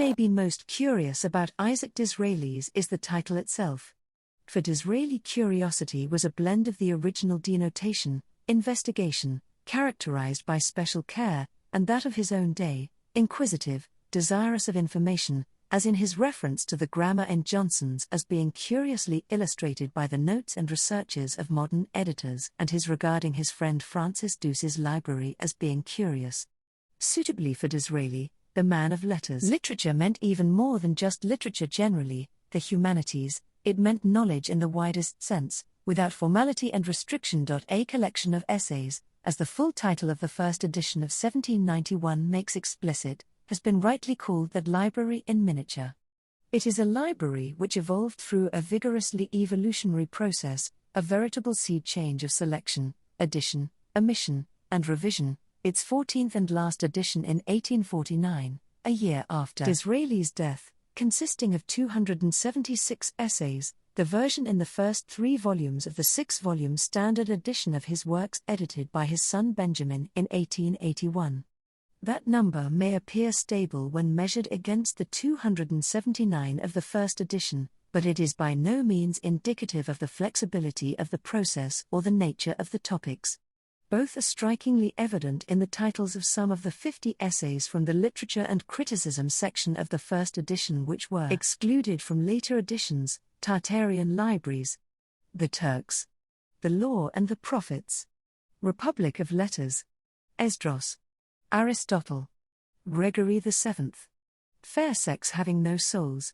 may be most curious about Isaac Disraeli's is the title itself. For Disraeli, curiosity was a blend of the original denotation, investigation, characterized by special care, and that of his own day, inquisitive, desirous of information, as in his reference to the grammar in Johnson's as being curiously illustrated by the notes and researches of modern editors, and his regarding his friend Francis Douce's library as being curious. Suitably for Disraeli, the man of letters, literature meant even more than just literature generally, the humanities, it meant knowledge in the widest sense, without formality and restriction. A collection of essays, as the full title of the first edition of 1791 makes explicit, has been rightly called that library in miniature. It is a library which evolved through a vigorously evolutionary process, a veritable sea change of selection, addition, omission, and revision, its 14th and last edition in 1849, a year after Disraeli's death, consisting of 276 essays, the version in the first 3 volumes of the 6-volume standard edition of his works edited by his son Benjamin in 1881. That number may appear stable when measured against the 279 of the first edition, but it is by no means indicative of the flexibility of the process or the nature of the topics. Both are strikingly evident in the titles of some of the 50 essays from the literature and criticism section of the first edition which were excluded from later editions: Tartarian Libraries, The Turks, The Law and the Prophets, Republic of Letters, Esdras, Aristotle, Gregory VII, Fair Sex Having No Souls,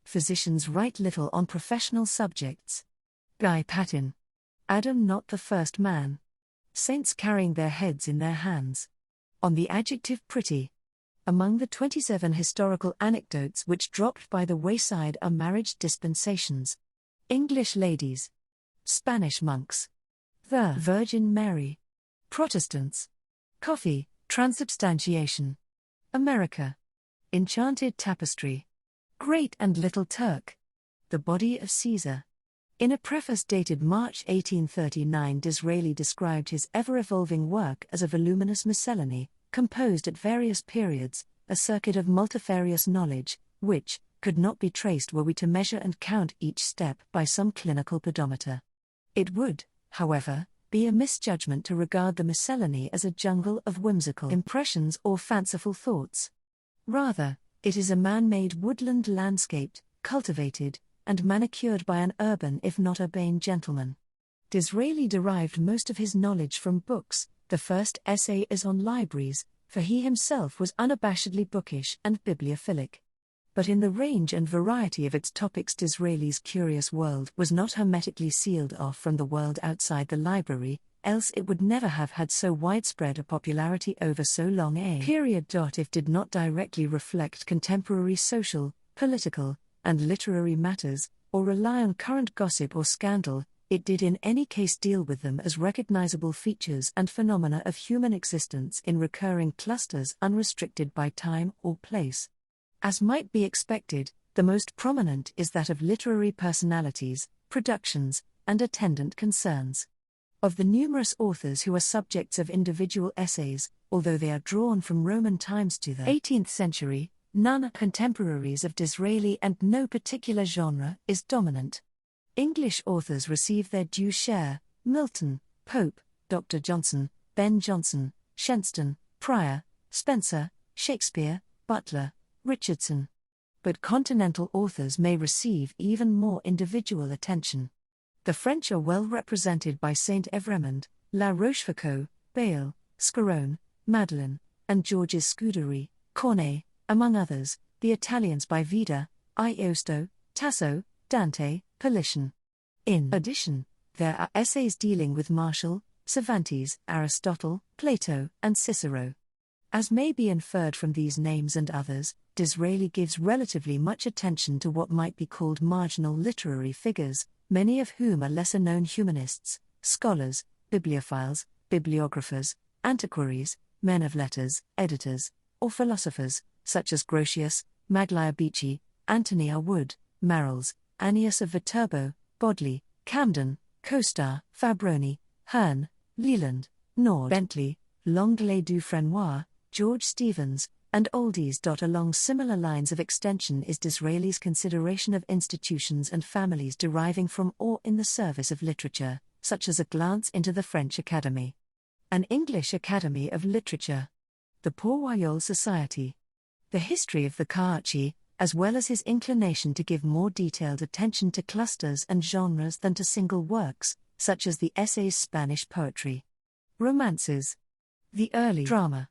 Physicians Write Little on Professional Subjects, Guy Patin, Adam Not the First Man, Saints Carrying Their Heads in Their Hands, On the Adjective Pretty. Among the 27 historical anecdotes which dropped by the wayside are marriage dispensations, English ladies, Spanish monks, the Virgin Mary, Protestants, coffee, transubstantiation, America, enchanted tapestry, Great and Little Turk, the body of Caesar. In a preface dated March 1839, Disraeli described his ever-evolving work as a voluminous miscellany, composed at various periods, a circuit of multifarious knowledge, which could not be traced were we to measure and count each step by some clinical pedometer. It would, however, be a misjudgment to regard the miscellany as a jungle of whimsical impressions or fanciful thoughts. Rather, it is a man-made woodland landscaped, cultivated, and manicured by an urban if not urbane gentleman. Disraeli derived most of his knowledge from books. The first essay is on libraries, for he himself was unabashedly bookish and bibliophilic. But in the range and variety of its topics, Disraeli's curious world was not hermetically sealed off from the world outside the library, else it would never have had so widespread a popularity over so long a period. If it did not directly reflect contemporary social, political, and literary matters, or rely on current gossip or scandal, it did in any case deal with them as recognizable features and phenomena of human existence in recurring clusters unrestricted by time or place. As might be expected, the most prominent is that of literary personalities, productions, and attendant concerns. Of the numerous authors who are subjects of individual essays, although they are drawn from Roman times to the 18th century, none are contemporaries of Disraeli and no particular genre is dominant. English authors receive their due share: Milton, Pope, Dr. Johnson, Ben Jonson, Shenstone, Prior, Spencer, Shakespeare, Butler, Richardson. But continental authors may receive even more individual attention. The French are well represented by Saint-Evremond, La Rochefoucauld, Bayle, Scarron, Madeline, and Georges Scuderi, Corneille, among others, the Italians by Vida, Ariosto, Tasso, Dante, Politian. In addition, there are essays dealing with Martial, Cervantes, Aristotle, Plato, and Cicero. As may be inferred from these names and others, Disraeli gives relatively much attention to what might be called marginal literary figures, many of whom are lesser-known humanists, scholars, bibliophiles, bibliographers, antiquaries, men of letters, editors, or philosophers, such as Grotius, Magliabechi, Anthony R. Wood, Marrels, Annius of Viterbo, Bodley, Camden, Costar, Fabroni, Hearn, Leland, Nord, Bentley, Lenglet du Frenois, George Stephens, and oldies. Along similar lines of extension is Disraeli's consideration of institutions and families deriving from or in the service of literature, such as A Glance into the French Academy, an English Academy of Literature, the Port Royal Society, the history of the Carchi, as well as his inclination to give more detailed attention to clusters and genres than to single works, such as the essays, Spanish poetry, romances, the early drama,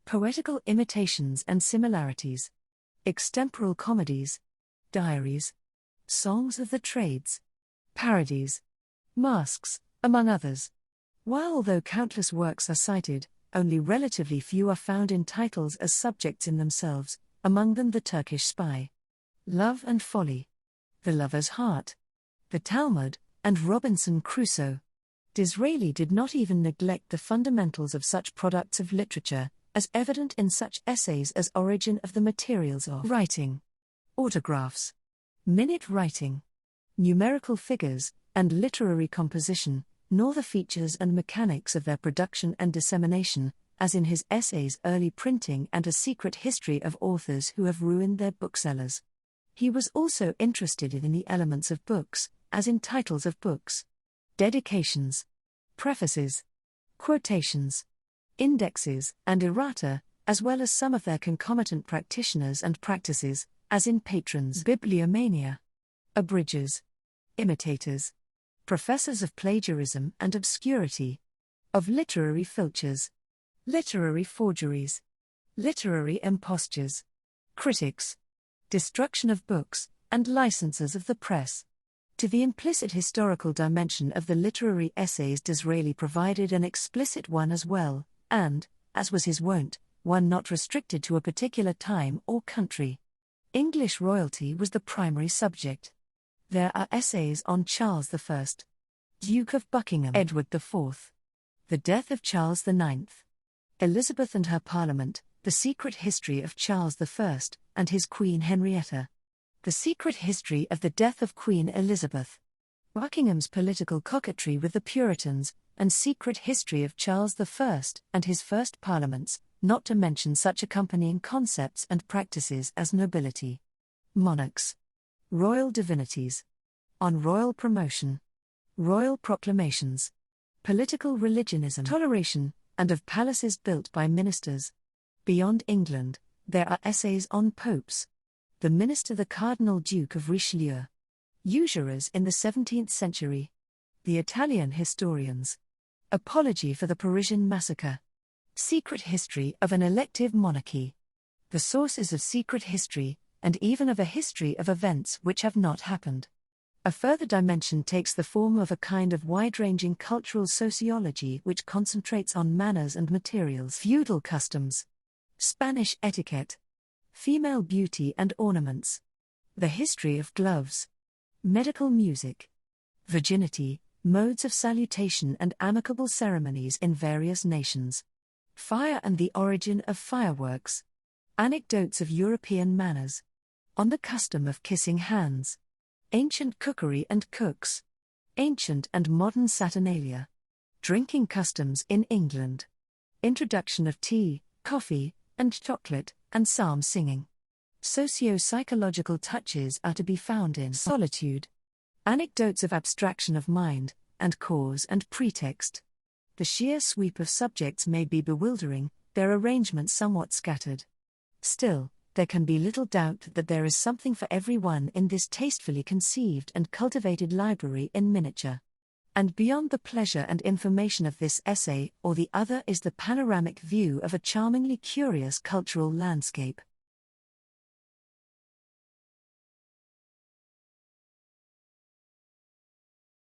poetical imitations and similarities, extemporal comedies, diaries, songs of the trades, parodies, masques, among others. While although countless works are cited, only relatively few are found in titles as subjects in themselves, among them The Turkish Spy, Love and Folly, The Lover's Heart, The Talmud, and Robinson Crusoe. Disraeli did not even neglect the fundamentals of such products of literature, as evident in such essays as Origin of the Materials of Writing, Autographs, Minute Writing, Numerical Figures, and Literary Composition, nor the features and mechanics of their production and dissemination, as in his essays Early Printing and A Secret History of Authors Who Have Ruined Their Booksellers. He was also interested in the elements of books, as in titles of books, dedications, prefaces, quotations, indexes, and errata, as well as some of their concomitant practitioners and practices, as in patrons' bibliomania, abridgers, imitators, professors of plagiarism and obscurity, of literary filchers, literary forgeries, literary impostures, critics, destruction of books, and licensers of the press. To the implicit historical dimension of the literary essays, Disraeli provided an explicit one as well, and, as was his wont, one not restricted to a particular time or country. English royalty was the primary subject. There are essays on Charles I, Duke of Buckingham, Edward IV, the death of Charles IX, Elizabeth and her Parliament, the secret history of Charles I and his Queen Henrietta, the secret history of the death of Queen Elizabeth, Buckingham's political coquetry with the Puritans, and secret history of Charles I and his first parliaments, not to mention such accompanying concepts and practices as nobility, monarchs, royal divinities, on royal promotion, royal proclamations, political religionism, toleration, and of palaces built by ministers. Beyond England, there are essays on popes, the minister the Cardinal Duke of Richelieu, usurers in the 17th century, the Italian historians, apology for the Parisian massacre, secret history of an elective monarchy, the sources of secret history, and even of a history of events which have not happened. A further dimension takes the form of a kind of wide-ranging cultural sociology which concentrates on manners and materials, feudal customs, Spanish etiquette, female beauty and ornaments, the history of gloves, medical music, virginity, modes of salutation and amicable ceremonies in various nations, fire and the origin of fireworks, anecdotes of European manners, on the custom of kissing hands, ancient cookery and cooks, ancient and modern saturnalia, drinking customs in England, introduction of tea, coffee, and chocolate, and psalm singing. Socio-psychological touches are to be found in solitude, anecdotes of abstraction of mind, and cause and pretext. The sheer sweep of subjects may be bewildering, their arrangement somewhat scattered. Still, there can be little doubt that there is something for everyone in this tastefully conceived and cultivated library in miniature. And beyond the pleasure and information of this essay or the other is the panoramic view of a charmingly curious cultural landscape.